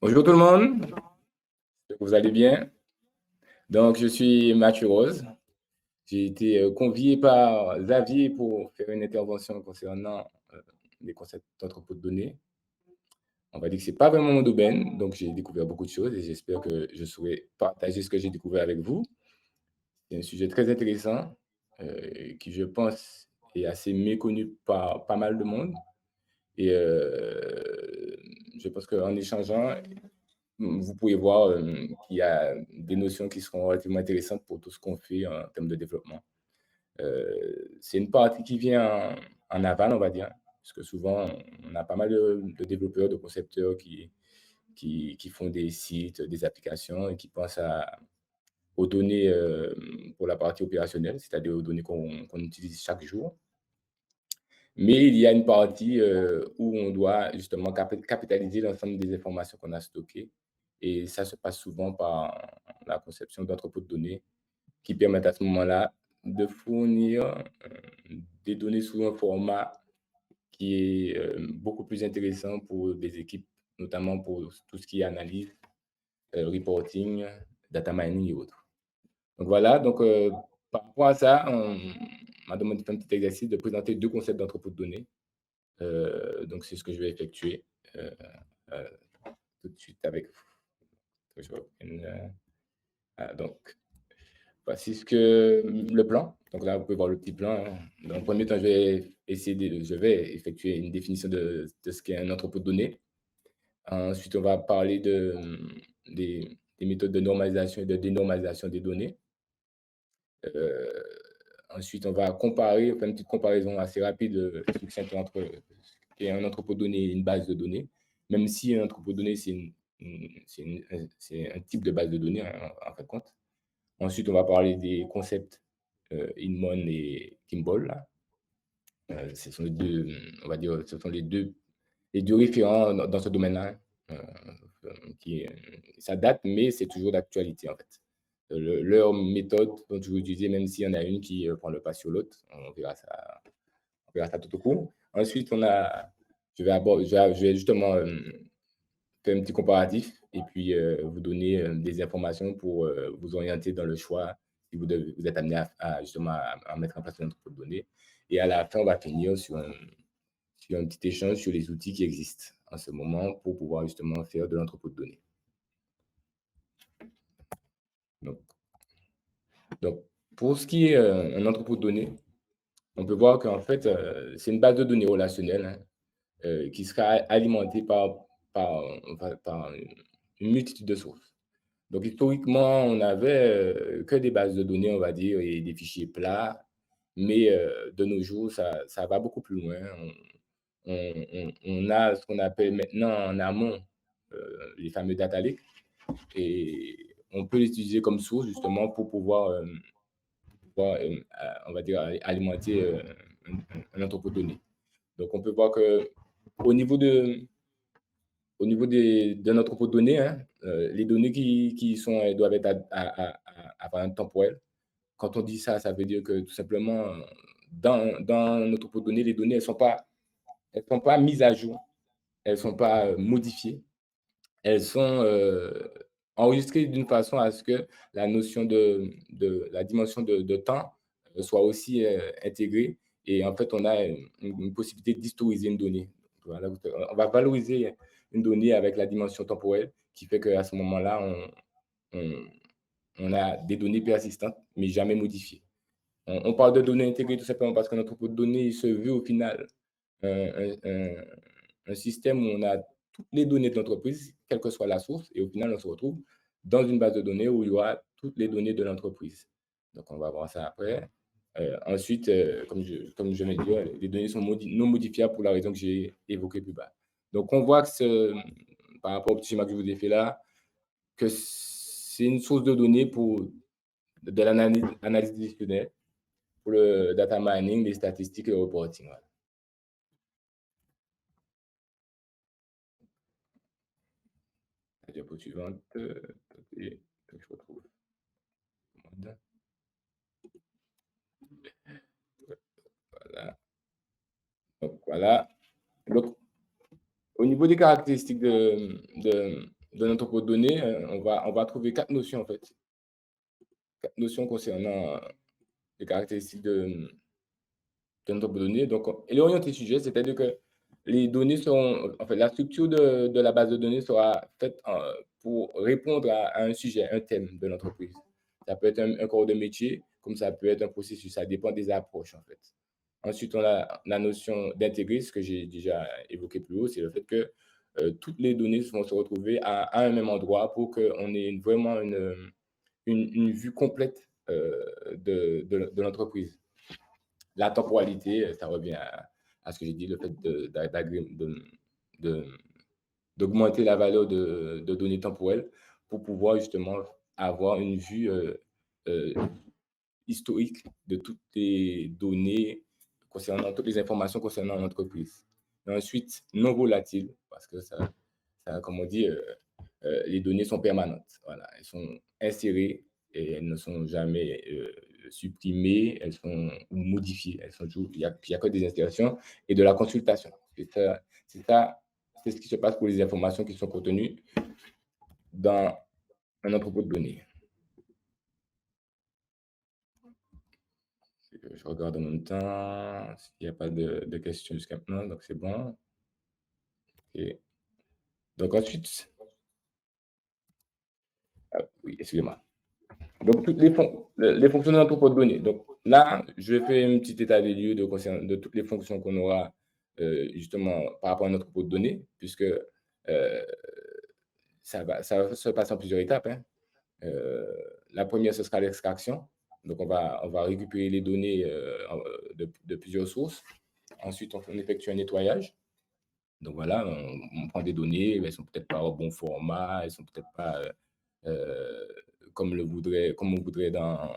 Bonjour tout le monde, j'espère que vous allez bien. Donc, je suis Mathieu Rose. J'ai été convié par Xavier pour faire une intervention concernant les concepts d'entrepôt de données. On va dire que c'est pas vraiment mon domaine, donc j'ai découvert beaucoup de choses et j'espère que je saurai partager ce que j'ai découvert avec vous. C'est un sujet très intéressant qui, je pense, est assez méconnu par pas mal de monde. Et je pense qu'en échangeant, vous pouvez voir qu'il y a des notions qui seront relativement intéressantes pour tout ce qu'on fait en termes de développement. C'est une partie qui vient en aval, on va dire, parce que souvent, on a pas mal de développeurs, de concepteurs qui font des sites, des applications et qui pensent aux données pour la partie opérationnelle, c'est-à-dire aux données qu'on utilise chaque jour. Mais il y a une partie où on doit justement capitaliser l'ensemble des informations qu'on a stockées. Et ça se passe souvent par la conception d'entrepôts de données qui permettent à ce moment-là de fournir des données sous un format qui est beaucoup plus intéressant pour des équipes, notamment pour tout ce qui est analyse, reporting, data mining et autres. Donc voilà, donc par rapport à ça, on m'a demandé de faire un petit exercice de présenter deux concepts d'entrepôt de données. Donc c'est ce que je vais effectuer heu, tout de suite avec que je reprenne, donc voici le plan. Donc là, vous pouvez voir le petit plan, hein. Dans un premier temps, je vais effectuer une définition de ce qu'est un entrepôt de données. Ensuite, on va parler des méthodes de normalisation et de dénormalisation des données. Heu, Ensuite, on va faire une petite comparaison assez rapide, succincte entre ce qu'est un entrepôt de données et une base de données. Même si un entrepôt de données, c'est un type de base de données, en fin de compte. Ensuite, on va parler des concepts, Inmon et Kimball, là. Ce sont les 2, on va dire, ce sont les deux référents dans ce domaine-là, ça date, mais c'est toujours d'actualité, en fait. Leur méthode dont je vais utiliser, même s'il y en a une qui prend le pas sur l'autre, on verra ça tout au cours. Ensuite, je vais justement faire un petit comparatif et puis vous donner des informations pour vous orienter dans le choix si vous êtes amené justement à mettre en place un entrepôt de données. Et à la fin, on va finir sur un petit échange sur les outils qui existent en ce moment pour pouvoir justement faire de l'entrepôt de données. Donc, donc, pour ce qui est un entrepôt de données, on peut voir qu'en fait, c'est une base de données relationnelle, hein, qui sera alimentée par une multitude de sources. Donc, historiquement, on n'avait que des bases de données, on va dire, et des fichiers plats, mais de nos jours, ça va beaucoup plus loin. On a ce qu'on appelle maintenant en amont les fameux data lakes, et on peut les utiliser comme source justement pour pouvoir, on va dire, alimenter un entrepôt de données. Donc, on peut voir que au niveau de, d'un entrepôt de données, hein, les données qui sont, doivent être à un temporel. Quand on dit ça, ça veut dire que tout simplement, dans notre entrepôt de données, les données, elles sont pas mises à jour, elles sont pas modifiées, elles sont enregistrées d'une façon à ce que la notion de la dimension de temps soit aussi intégrée. Et en fait, on a une possibilité d'historiser une donnée. Voilà, on va valoriser une donnée avec la dimension temporelle qui fait qu'à ce moment-là, on, on a des données persistantes, mais jamais modifiées. On parle de données intégrées tout simplement parce que notre entrepôt de données il se veut au final un système où on a toutes les données de l'entreprise, quelle que soit la source, et au final, on se retrouve dans une base de données où il y aura toutes les données de l'entreprise. Donc, on va voir ça après. Ensuite, comme je viens de dire, les données sont non modifiables pour la raison que j'ai évoquée plus bas. Donc, on voit que par rapport au petit schéma que je vous ai fait là, que c'est une source de données pour de l'analyse décisionnelle, pour le data mining, les statistiques et le reporting. Voilà. La diapo suivante. Et que je retrouve. Voilà. Donc, voilà. Donc, au niveau des caractéristiques de l'entrepôt de données, on va trouver 4 notions, en fait. 4 notions concernant les caractéristiques de notre données. Donc, elle est orientée sujet, c'est-à-dire que les données seront, en fait, la structure de la base de données sera faite pour répondre à un sujet, un thème de l'entreprise. Ça peut être un corps de métier, comme ça peut être un processus, ça dépend des approches, en fait. Ensuite, on a la notion d'intégrer, ce que j'ai déjà évoqué plus haut, c'est le fait que toutes les données vont se retrouver à un même endroit pour qu'on ait vraiment une vue complète de l'entreprise. La temporalité, ça revient à ce que j'ai dit, le fait de d'augmenter la valeur de données temporelles pour pouvoir justement avoir une vue euh, historique de toutes les données concernant toutes les informations concernant l'entreprise. Et ensuite, non volatile, parce que ça comme on dit, les données sont permanentes. Voilà, elles sont insérées et elles ne sont jamais supprimées, elles sont ou modifiées. Elles sont toujours, il y a que des insérations et de la consultation. C'est ça, c'est ce qui se passe pour les informations qui sont contenues dans un entrepôt de données. Je regarde en même temps s'il n'y a pas de questions jusqu'à maintenant, donc c'est bon. Et donc ensuite, oui, excusez-moi. Donc, toutes les fonctions de l'entrepôt de données. Donc là, je fais un petit état des lieux de toutes les fonctions qu'on aura justement par rapport à notre entrepôt de données, puisque ça va se passer en plusieurs étapes, hein. La première, ce sera l'extraction. Donc, on va récupérer les données de plusieurs sources. Ensuite, on effectue un nettoyage. Donc voilà, on prend des données, elles sont peut-être pas au bon format, elles sont peut-être pas euh, comme on voudrait dans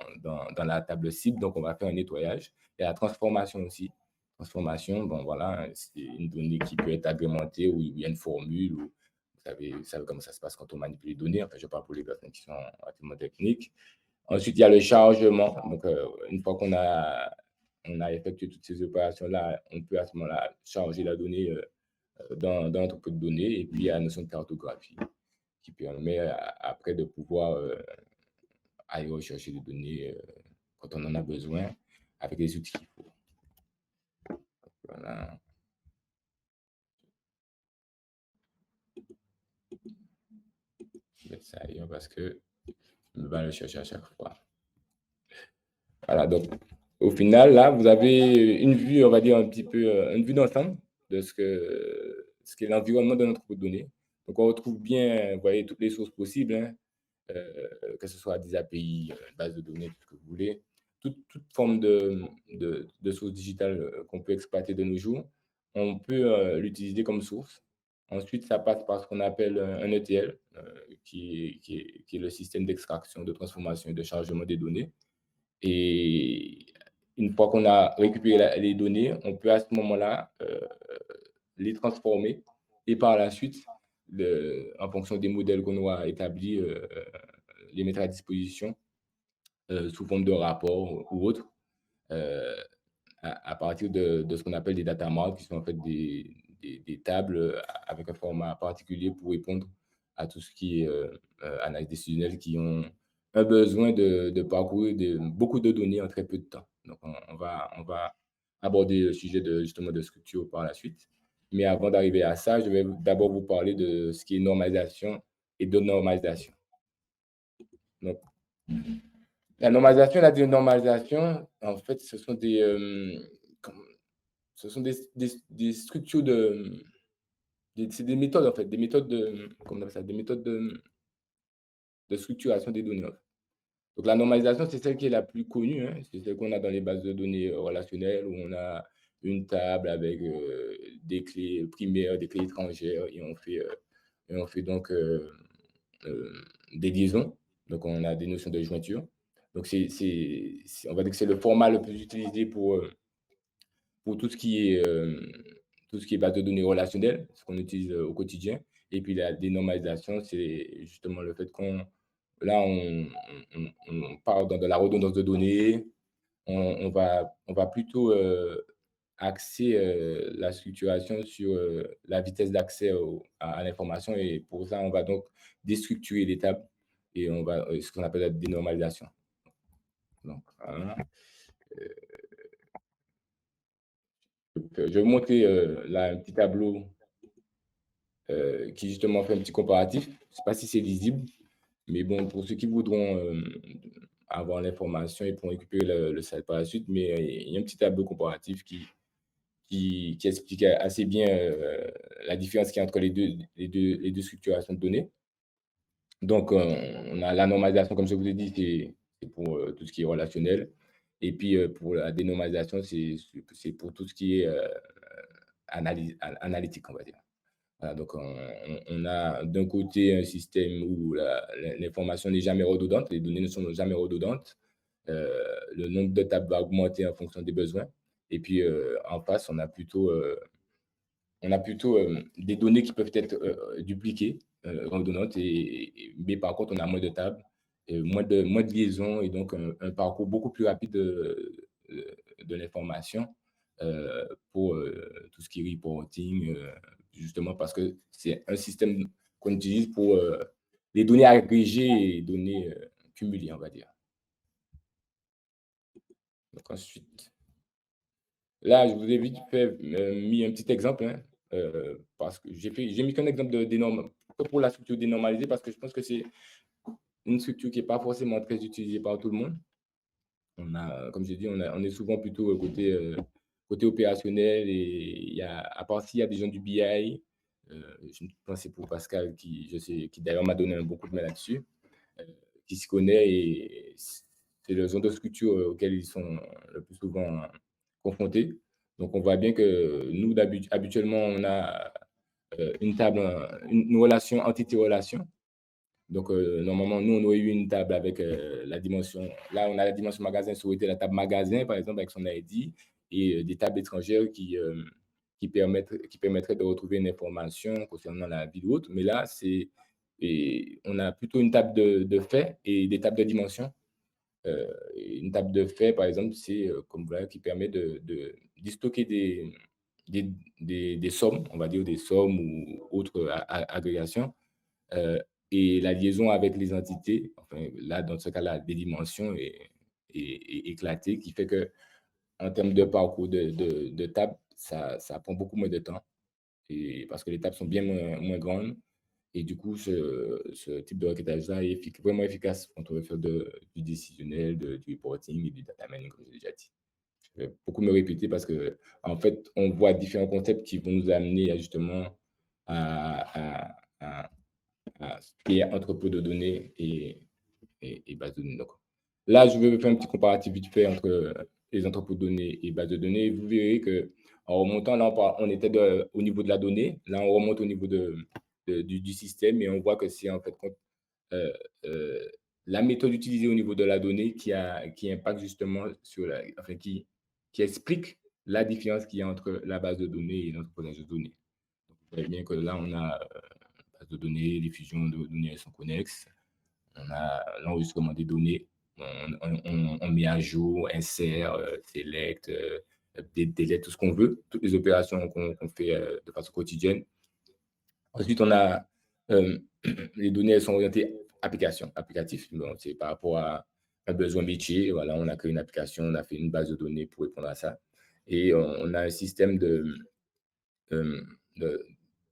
la table cible. Donc on va faire un nettoyage. Et la transformation aussi. Transformation, bon voilà, c'est une donnée qui peut être agrémentée où il y a une formule, où vous savez comment ça se passe quand on manipule les données. Enfin, je parle pour les personnes qui sont relativement techniques. Ensuite, il y a le chargement. Donc, une fois on a effectué toutes ces opérations-là, on peut à ce moment-là charger la donnée dans l'entrepôt de données. Et puis, il y a la notion de cartographie qui permet après de pouvoir aller rechercher des données quand on en a besoin avec les outils qu'il faut. Voilà. Je vais mettre ça ailleurs parce que je vais le chercher à chaque fois. Voilà, donc au final, là, vous avez une vue, on va dire, un petit peu, une vue d'ensemble de ce qu'est l'environnement de notre de données. Donc, on retrouve bien, vous voyez, toutes les sources possibles, hein, que ce soit des API, base de données, tout ce que vous voulez. Toute forme de source digitale qu'on peut exploiter de nos jours, on peut l'utiliser comme source. Ensuite, ça passe par ce qu'on appelle un ETL, qui est le système d'extraction, de transformation et de chargement des données. Et une fois qu'on a récupéré les données, on peut à ce moment-là les transformer et par la suite, en fonction des modèles qu'on aura établis, les mettre à disposition sous forme de rapport ou autre, euh, à partir de ce qu'on appelle des data marts, qui sont en fait des tables avec un format particulier pour répondre à tout ce qui est analyse décisionnelle, qui ont un besoin de parcourir beaucoup de données en très peu de temps. Donc, on va aborder le sujet justement de structure par la suite. Mais avant d'arriver à ça, je vais d'abord vous parler de ce qui est normalisation et de normalisation. Donc, la normalisation et la dénormalisation, en fait, ce sont des structures c'est des méthodes, en fait, des méthodes comment on appelle ça, des méthodes de structuration des données, en fait. Donc, la normalisation, c'est celle qui est la plus connue, hein, c'est celle qu'on a dans les bases de données relationnelles où on a une table avec des clés primaires, des clés étrangères et on fait donc euh, des liaisons. Donc, on a des notions de jointure. Donc, on va dire que c'est le format le plus utilisé pour tout ce qui est base de données relationnelle, ce qu'on utilise au quotidien. Et puis la dénormalisation, c'est justement le fait on part dans de la redondance de données, on va plutôt axer, la structuration sur, la vitesse d'accès à l'information et pour ça, on va donc déstructurer les tables et on va, ce qu'on appelle la dénormalisation. Donc voilà, je vais vous montrer, là un petit tableau, qui justement fait un petit comparatif. Je ne sais pas si c'est lisible, mais bon, pour ceux qui voudront, avoir l'information, ils pourront récupérer le slide par la suite, mais, il y a un petit tableau comparatif qui explique assez bien, la différence qu'il y a entre les deux structurations de données. Donc, on a la normalisation, comme je vous ai dit, c'est pour, tout ce qui est relationnel et puis, pour la dénormalisation, c'est pour tout ce qui est, analytique, on va dire. Voilà, donc on a d'un côté un système où l'information n'est jamais redondante, les données ne sont jamais redondantes. Le nombre de tables va augmenter en fonction des besoins et puis, en face, on a plutôt, des données qui peuvent être, dupliquées, redondantes mais par contre, on a moins de tables et moins de liaisons et donc un parcours beaucoup plus rapide de l'information, pour, tout ce qui est reporting, justement parce que c'est un système qu'on utilise pour, les données agrégées et données, cumulées, on va dire. Donc ensuite là, je vous ai vite fait, mis un petit exemple, hein, parce que j'ai mis qu'un exemple que pour la structure dénormalisée parce que je pense que c'est une structure qui est pas forcément très utilisée par tout le monde. Comme j'ai dit, on est souvent plutôt, côté opérationnel et à part s'il y a des gens du BI, je pense que c'est pour Pascal qui, je sais, qui d'ailleurs m'a donné un beaucoup de main là-dessus, heu, qui s'y connaît et c'est le genre de structure, auquel ils sont le plus souvent confrontés. Donc on voit bien que nous habituellement, on a, une table, une relation entité-relation. Donc, normalement, nous, on aurait eu une table avec, la dimension là, on a la dimension magasin, ça aurait été la table magasin, par exemple, avec son ID et des tables étrangères qui permettraient de retrouver une information concernant la ville ou autre. Mais là, on a plutôt une table de faits et des tables de dimensions. Une table de faits, par exemple, c'est, comme voilà, qui permet de stocker des des sommes, on va dire des sommes ou autres agrégations. Heu et la liaison avec les entités, enfin là, dans ce cas-là, des dimensions est éclatée, qui fait qu'en termes de parcours de table, ça prend beaucoup moins de temps et parce que les tables sont bien moins grandes et du coup, ce type de requêtage-là est vraiment efficace quand on veut faire du décisionnel, du reporting et du data mining, comme j'ai déjà dit. Je vais beaucoup me répéter parce qu'en fait, on voit différents concepts qui vont nous amener à justement à ce qui est entrepôt de données et base de données. Donc, là, je vais faire un petit comparatif vite fait entre les entrepôts de données et bases de données. Vous verrez que en remontant, là, on était au niveau de la donnée. Là, on remonte au niveau du système et on voit que c'est en fait euh, euh, la méthode utilisée au niveau de la donnée qui impacte justement enfin, qui explique la différence qu'il y a entre la base de données et l'entrepreneur de données. Donc, vous voyez bien que là, on a base de données, les fusions de données, elles sont connexes. On a l'enregistrement des données. On met à jour, insère, select, update, delete, tout ce qu'on veut, toutes les opérations qu'on fait de façon quotidienne. Ensuite, on a les données, elles sont orientées applicatif. Bon, c'est par rapport à un besoin métier. Voilà, on a créé une application, on a fait une base de données pour répondre à ça. Et on a un système euh, de,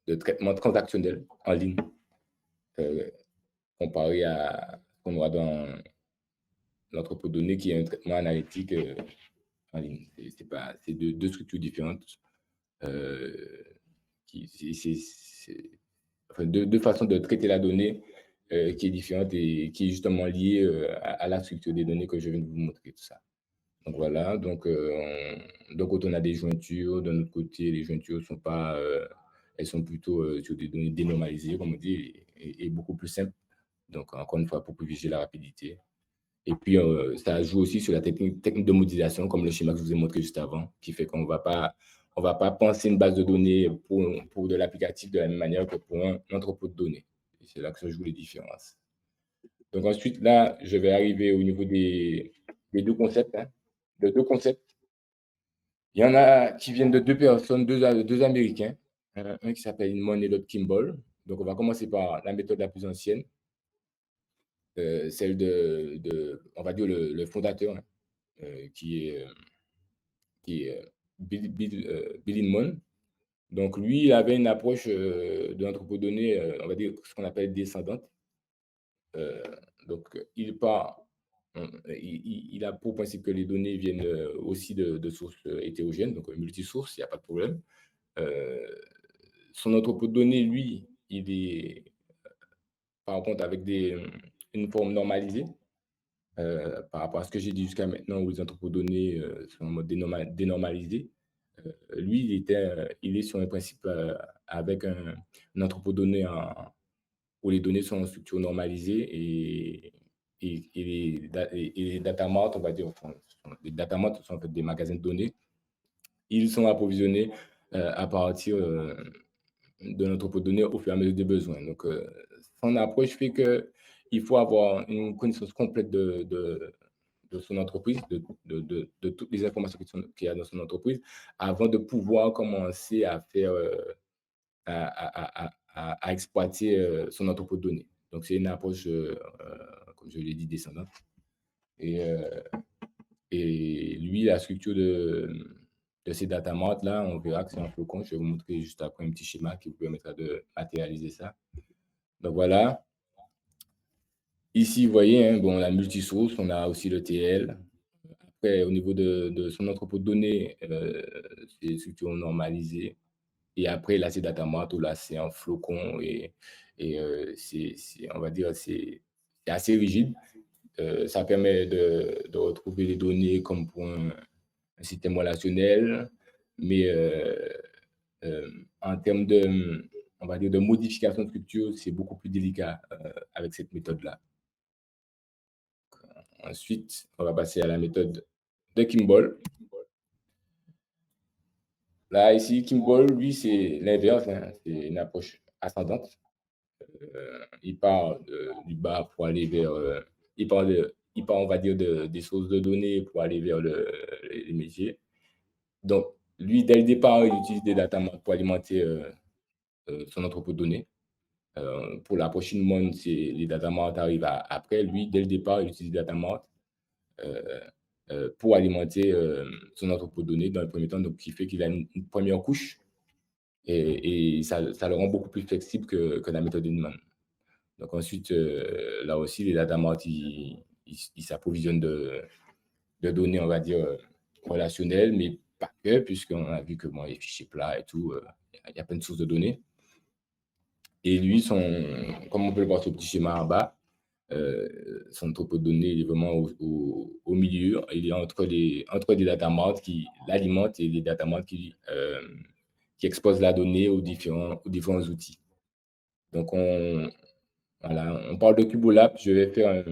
de traitement transactionnel en ligne euh, comparé à ce qu'on voit dans l'entrepôt de données qui est un traitement analytique en ligne. C'est deux structures différentes. euh, enfin, deux façons de traiter la donnée qui est différente et qui est justement liée à la structure des données que je viens de vous montrer, tout ça. Donc voilà, donc d'un côté on a des jointures, d'un autre côté les jointures sont pas, elles sont plutôt sur des données dénormalisées, comme on dit, et beaucoup plus simples. Donc encore une fois, pour privilégier la rapidité. Et puis, ça joue aussi sur la technique de modélisation, comme le schéma que je vous ai montré juste avant, qui fait qu'on va pas penser une base de données pour de l'applicatif de la même manière que pour un entrepôt de données. Et c'est là que se jouent les différences. Donc ensuite, là, je vais arriver au niveau des deux concepts, hein, de deux concepts. Il y en a qui viennent de 2 personnes, 2 Américains, un qui s'appelle Inmon et l'autre Kimball. Donc on va commencer par la méthode la plus ancienne, celle de on va dire le fondateur, hein, qui est, Bill Inmon. Donc lui, il avait une approche, de l'anthropodonée, on va dire ce qu'on appelle descendante. Heu, donc il part, il a pour principe que les données viennent, aussi de sources, hétérogènes, donc multisources, il y a pas de problème. Heu, Son entrepôt de données, lui, il est par contre avec une forme normalisée, par rapport à ce que j'ai dit jusqu'à maintenant où les entrepôts de données, sont en mode dénormalisé. Lui, il est sur un principe, avec un entrepôt de données où les données sont en structure normalisée et les data marts, on va dire, enfin, les data marts sont en fait des magasins de données. Ils sont approvisionnés, à partir, de l'entrepôt de données au fur et à mesure des besoins. Donc, son approche fait qu'il faut avoir une connaissance complète de son entreprise, de toutes les informations qu'il y a dans son entreprise, avant de pouvoir commencer à faire, à exploiter, son entrepôt de données. Donc c'est une approche, comme je l'ai dit, descendante et heu et lui, la structure de ces data marts là, on verra que c'est un flocon. Je vais vous montrer juste après un petit schéma qui vous permettra de matérialiser ça. Donc voilà. Ici, vous voyez, hein, bon, la multisource, on a aussi le TL. Après, au niveau de son entrepôt de données, c'est une structure normalisée. Et après, là, c'est data mart, où là, c'est un flocon on va dire, c'est assez rigide. Ça permet de retrouver les données comme pour un système relationnel, mais en termes on va dire, de modification de structure, c'est beaucoup plus délicat avec cette méthode-là. Ensuite, on va passer à la méthode de Kimball. Là, ici, Kimball, lui, c'est l'inverse, hein, c'est une approche ascendante. Il part du bas pour aller vers, il part, on va dire, des sources de données pour aller vers les métiers. Donc, lui, dès le départ, il utilise des data marts pour alimenter son entrepôt de données. Pour la prochaine montre, les data marts arrivent après. Lui, dès le départ, il utilise des data marts euh, pour alimenter son entrepôt de données dans le premier temps, donc qui fait qu'il a une première couche et ça le rend beaucoup plus flexible que la méthode Inman. Donc ensuite, là aussi, les data marts, ils s'approvisionnent de données, on va dire, relationnelles, mais pas que, puisqu'on a vu que bon, les fichiers plats et tout, il y a plein de sources de données. Et lui, comme on peut le voir sur le petit schéma en bas, son entrepôt de données, il est vraiment au milieu. Il est entre des data marts qui l'alimentent et des data marts qui exposent la donnée aux différents outils. Donc, voilà, on parle de Cubolab. Je vais faire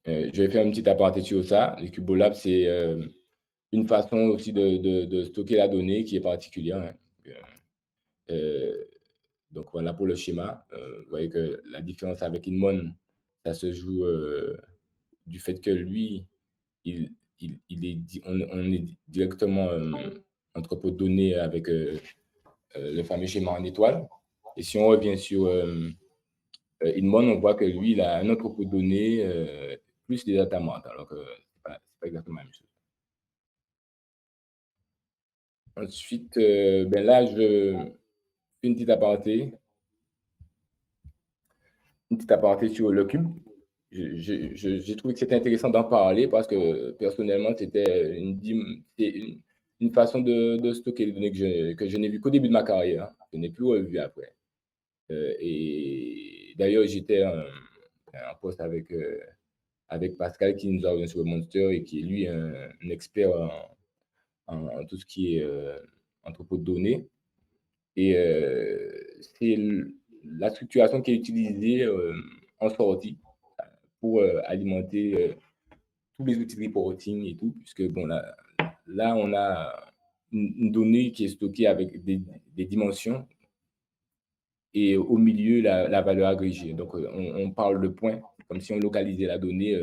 une petite aparté sur ça. Les Cubolab, c'est une façon aussi de stocker la donnée qui est particulière, hein. Euh, donc voilà pour le schéma. Vous voyez que la différence avec Inmon, ça se joue du fait que lui, on est directement entrepôt de données avec le fameux schéma en étoile. Et si on revient sur Inmon, on voit que lui, il a un entrepôt de données plus des data marts, alors que c'est pas exactement la même chose. Ensuite, ben là, je fais une petite aparté sur le cube. J'ai trouvé que c'était intéressant d'en parler parce que personnellement, c'est une façon de stocker les données que je n'ai vu qu'au début de ma carrière. Je n'ai plus revu après. Et d'ailleurs, j'étais en poste avec Pascal qui nous a rejoint sur le Monster et qui est lui un expert en tout ce qui est entrepôt de données. Et c'est la structuration qui est utilisée en sortie pour alimenter tous les outils de reporting et tout, puisque bon, là on a une donnée qui est stockée avec des dimensions et au milieu la valeur agrégée. Donc on parle de points, comme si on localisait la donnée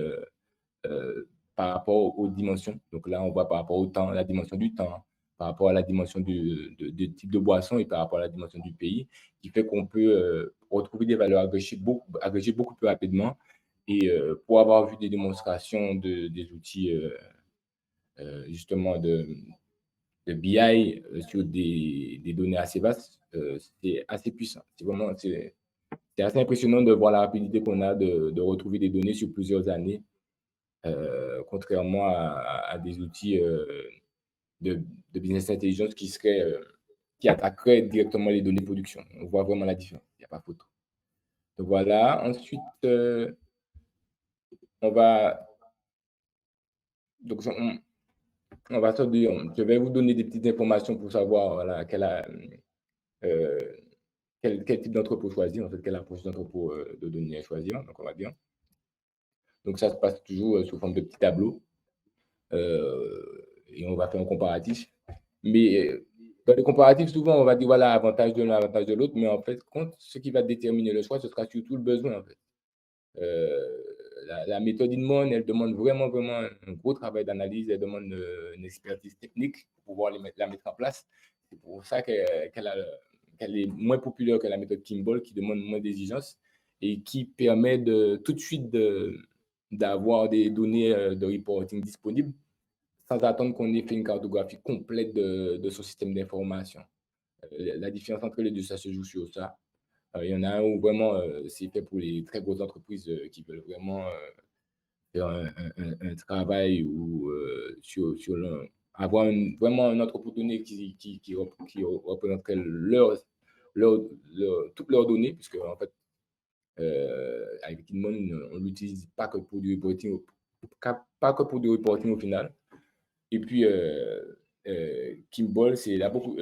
par rapport aux dimensions. Donc là, on voit par rapport au temps, la dimension du temps, par rapport à la dimension du type de boisson et par rapport à la dimension du pays, qui fait qu'on peut retrouver des valeurs agrégées beaucoup plus rapidement. Et pour avoir vu des démonstrations des outils justement de BI sur des données assez vastes, c'est assez puissant. C'est assez impressionnant de voir la rapidité qu'on a de retrouver des données sur plusieurs années, contrairement à des outils de, de business intelligence qui attaqueraient directement les données de production. On voit vraiment la différence, il n'y a pas photo. Donc voilà, ensuite, on va, donc, on va je vais vous donner des petites informations pour savoir voilà, euh, quel type d'entrepôt choisir, en fait, quelle approche d'entrepôt de données choisir. Donc, on va dire. Donc, ça se passe toujours sous forme de petits tableaux et on va faire un comparatif. Mais dans les comparatifs, souvent, on va dire voilà, avantage de l'un, avantage de l'autre, mais en fait, ce qui va déterminer le choix, ce sera surtout le besoin. En fait. Euh, la méthode Inmon, elle demande vraiment un gros travail d'analyse, elle demande une expertise technique pour pouvoir la mettre en place. C'est pour ça qu'elle est moins populaire que la méthode Kimball, qui demande moins d'exigence et qui permet tout de suite d'avoir des données de reporting disponibles sans attendre qu'on ait fait une cartographie complète de son système d'information. La différence entre les deux, ça se joue sur ça. Il y en a un où vraiment c'est fait pour les très grosses entreprises qui veulent vraiment faire un travail ou avoir vraiment un entrepôt de données qui représenterait toutes leurs données, puisque en fait, avec Inmon, on ne l'utilise pas que pour du reporting, pas que pour du reporting au final. Et puis, Kimball, c'est la beaucoup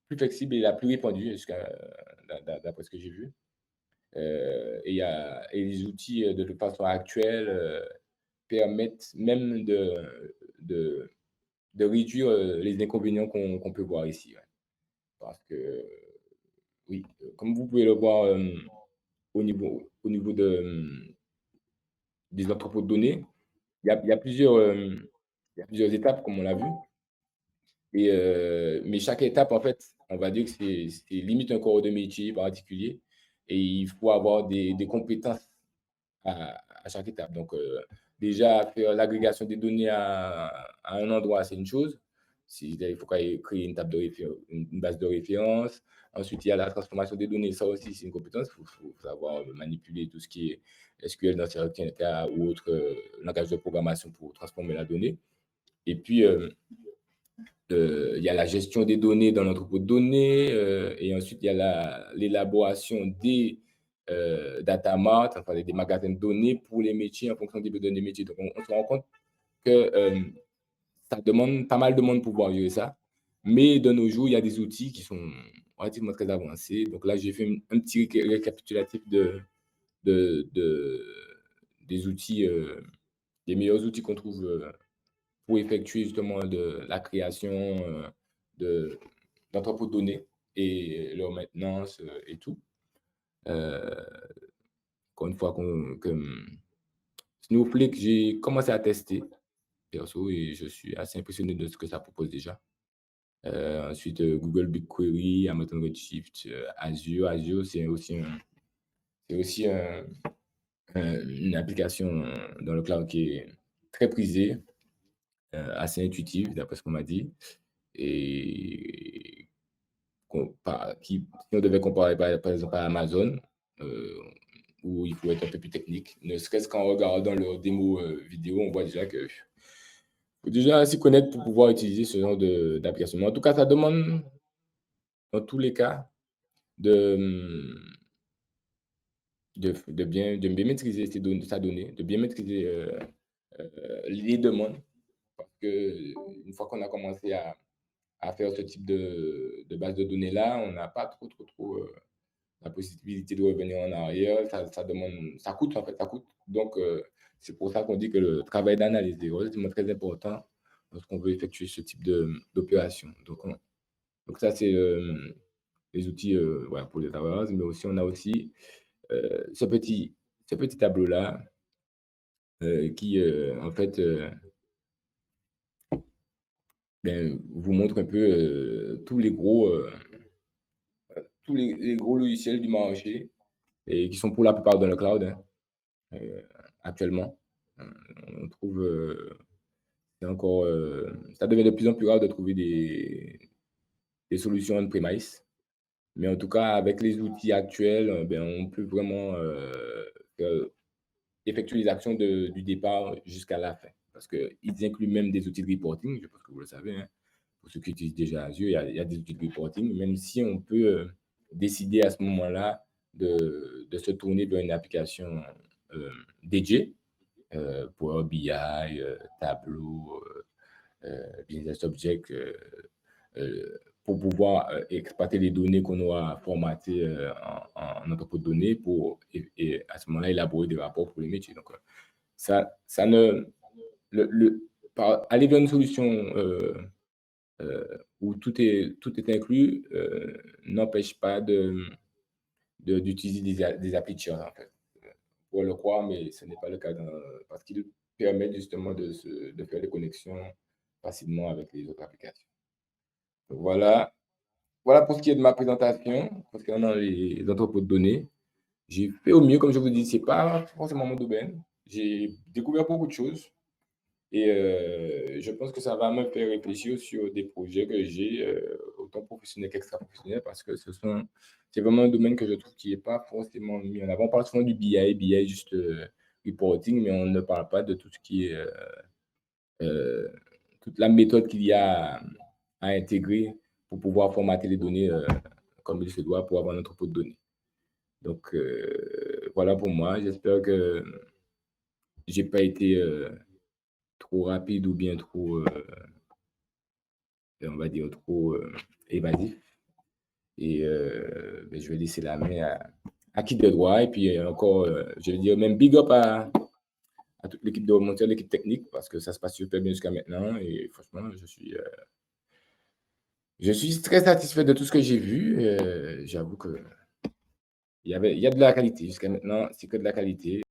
plus flexible et la plus répandue, d'après ce que j'ai vu. Et les outils, de toute façon actuelle, permettent même de réduire les inconvénients qu'on peut voir ici. Ouais. Parce que, oui, comme vous pouvez le voir au niveau des entrepôts de données, il y a il y a plusieurs étapes, comme on l'a vu. Mais chaque étape, en fait, on va dire que c'est limite un corps de métier particulier et il faut avoir des compétences à chaque étape. Donc, déjà, faire l'agrégation des données à un endroit, c'est une chose. Il faut créer une table une base de référence. Ensuite, il y a la transformation des données. Ça aussi, c'est une compétence. Il faut savoir manipuler tout ce qui est SQL dans certains cas ou autre langage de programmation pour transformer la donnée. Et puis, il y a la gestion des données dans l'entrepôt de données, et ensuite il y a l'élaboration des data marts, enfin des magasins de données pour les métiers en fonction des besoins des métiers. Donc, on se rend compte que ça demande pas mal de monde pour pouvoir gérer ça. Mais de nos jours, il y a des outils qui sont relativement très avancés. Donc là, j'ai fait un petit récapitulatif de, de- des outils, des meilleurs outils qu'on trouve pour effectuer justement de la création de, d'entrepôts de données et leur maintenance et tout. Euh, Encore une fois, Snowflake, j'ai commencé à tester perso et je suis assez impressionné de ce que ça propose déjà. Ensuite, Google BigQuery, Amazon Redshift, Azure. Azure, c'est aussi une application dans le cloud qui est très prisée, assez intuitive, d'après ce qu'on m'a dit. Et si on devait comparer par exemple à Amazon, euh, où il faut être un peu plus technique, ne serait-ce qu'en regardant leur démo vidéo, on voit déjà que faut déjà s'y connaître pour pouvoir utiliser ce genre d'application. Mais en tout cas, ça demande, dans tous les cas, de, de bien maîtriser sa donnée, de bien maîtriser les demandes. Parce qu'une fois qu'on a commencé à faire ce type de base de données-là, on n'a pas trop la possibilité de revenir en arrière. Ça demande, ça coûte en fait, ça coûte. Donc, c'est pour ça qu'on dit que le travail d'analyse est relativement très important lorsqu'on veut effectuer ce type d'opération. Donc ça, c'est les outils voilà, pour les travailleurs, mais aussi on a aussi ce petit tableau-là qui, en fait, vous montre un peu tous les gros logiciels du marché et qui sont pour la plupart dans le cloud, hein, actuellement. Euh, on trouve, c'est encore, ça devient de plus en plus rare de trouver des solutions on-premise. Mais en tout cas, avec les outils actuels, on peut vraiment faire effectuer les actions du départ jusqu'à la fin. Parce qu'ils incluent même des outils de reporting, je pense que vous le savez, hein. Pour ceux qui utilisent déjà Azure, il y a des outils de reporting, même si on peut décider à ce moment-là de se tourner vers une application dédiée, Power BI, Tableau, Business Object, pour pouvoir exploiter les données qu'on aura formatées en entrepôt de données pour, et à ce moment-là, élaborer des rapports pour les métiers. Donc, ça ne, aller vers une solution où tout est inclus n'empêche pas d'utiliser des applis tiers, en fait. On pourrait le croire, mais ce n'est pas le cas parce qu'ils permettent justement de faire des connexions facilement avec les autres applications. Donc, voilà pour ce qui est de ma présentation concernant les entrepôts de données. J'ai fait au mieux, comme je vous dis, c'est pas forcément mon domaine. J'ai découvert beaucoup de choses et je pense que ça va me faire réfléchir sur des projets que j'ai, autant professionnels qu'extra-professionnels, parce que c'est vraiment un domaine que je trouve qui est pas forcément mis en avant. On parle souvent du BI juste, reporting, mais on ne parle pas de tout ce qui est, heu, toute la méthode qu'il y a à intégrer pour pouvoir formater les données, comme il se doit pour avoir un entrepôt de données. Donc, voilà pour moi. J'espère que j'ai pas été, trop rapide ou bien trop, on va dire trop, évasif et je vais laisser la main à qui de droit et puis encore, je vais dire même big up à toute l'équipe de remontée, l'équipe technique parce que ça se passe super bien jusqu'à maintenant et franchement, je suis très satisfait de tout ce que j'ai vu, j'avoue qu'il y a de la qualité. Jusqu'à maintenant, c'est que de la qualité.